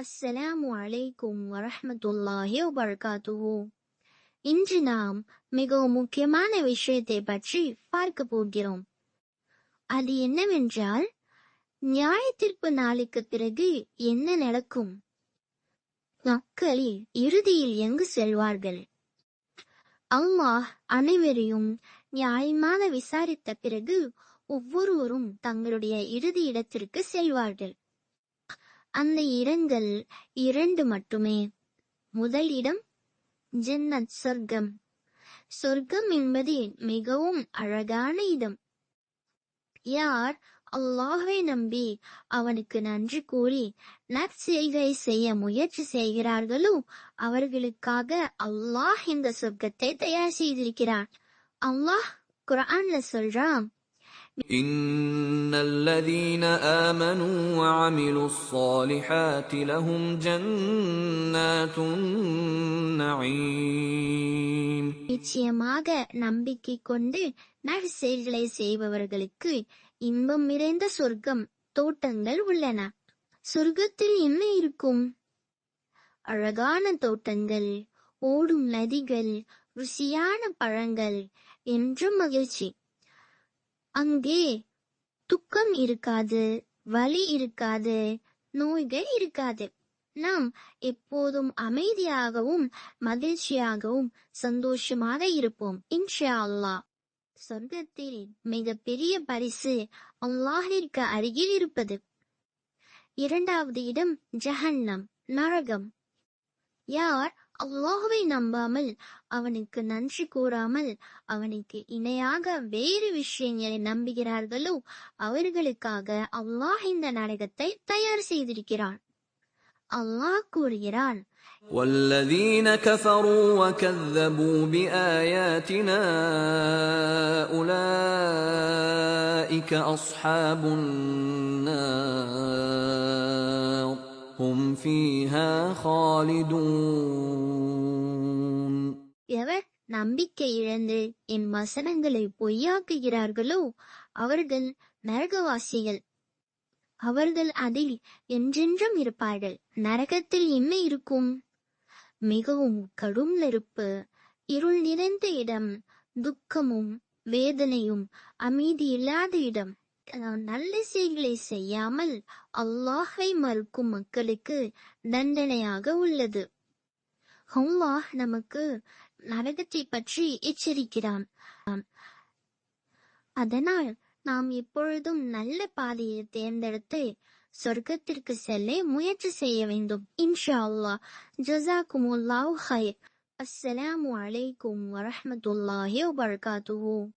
அஸ்ஸலாமு அலைக்கும் வரஹ்மத்துல்லாஹி வபரகாத்துஹு. இன்று நாம் மிகவும் முக்கியமான விஷயத்தை பற்றி பார்க்க போகிறோம். அது என்னவென்றால், நியாய தீர்ப்பு நாளுக்கு பிறகு என்ன நடக்கும்? மக்கள் இறுதியில் எங்கு செல்வார்கள்? அல்லாஹ் அனைவரையும் நியாயமாக விசாரித்த பிறகு ஒவ்வொருவரும் தங்களுடைய இறுதி இடத்திற்கு செல்வார்கள். அந்த இடங்கள் 2 மட்டுமே. முதல் இடம் ஜன்னத், சொர்க்கம். சொர்க்கம் என்பது மிகவும் அழகான இடம். யார் அல்லாஹ்வை நம்பி அவனுக்கு நன்றி கூறி நற்செய்கை செய்ய முயற்சி செய்கிறார்களோ அவர்களுக்காக அல்லாஹ் இந்த சொர்க்கத்தை தயார் செய்திருக்கிறான். அல்லாஹ் குர்ஆன்ல சொல்றான், إن الذين آمنوا وعملوا الصالحات لهم جنات النعيم. நிச்சயமாக நம்பிக்கை கொண்டு நற்செயல்களை செய்பவர்களுக்கு இன்பம் நிறைந்த சொர்க்கம் தோட்டங்கள் உள்ளன. சொர்க்கத்தில் என்ன இருக்கும்? அழகான தோட்டங்கள், ஓடும் நதிகள், ருசியான பழங்கள் என்றும் மகிழ்ச்சி. அங்கே துக்கம் இருக்காது, வலி இருக்காது, நோய்கள் இருக்காது. நாம் எப்போதும் அமைதியாகவும் மகிழ்ச்சியாகவும் சந்தோஷமாக இருப்போம் இன்ஷா அல்லாஹ். சொர்க்கத்தில் மிக பெரிய பரிசு அல்லாஹிற்கு அருகில் இருப்பது. இரண்டாவது இடம் ஜஹன்னம், நரகம். யார் அல்லாஹ்வை நம்பாமல் அவனுக்கு நன்றி கூறாமல் அவனுக்கு இணையாக வேறு விஷயங்களை நம்புகிறார்களோ அவர்களுக்காக அல்லாஹ் இந்த நரகத்தை தயார் செய்திருக்கிறான். அல்லாஹ் கூறுகிறான், والذين كفروا وكذبوا بآياتنا أولئك أصحاب النار هم فيها خالدون. எவர் நம்பிக்கை இழந்து என் வசனங்களை பொய்யாக்குகிறார்களோ அவர்கள் நரகவாசிகள். அவர்கள் அதில் என்றென்றும் இருப்பார்கள். நரகத்தில் என்ன இருக்கும்? மிகவும் கடும் நெருப்பு, இருள் நிறைந்த இடம், துக்கமும் வேதனையும் அமைதி இல்லாத இடம். நல்ல செயல்களை செய்யாமல் அல்லாஹை மறுக்கும் மக்களுக்கு தண்டனையாக உள்ளது. அல்லாஹ் நமக்கு நரகத்தை பற்றி எச்சரிக்கிறான். அதனால் நாம் எப்பொழுதும் நல்ல பாதையை தேர்ந்தெடுத்து சொர்க்கத்திற்கு செல்ல முயற்சி செய்ய வேண்டும் இன்ஷா அல்லாஹ். ஜஸாக்குமுல்லாஹு ஹைர். அஸ்ஸலாமு அலைக்கும் வரஹ்மத்துல்லாஹி வபரகாத்துஹு.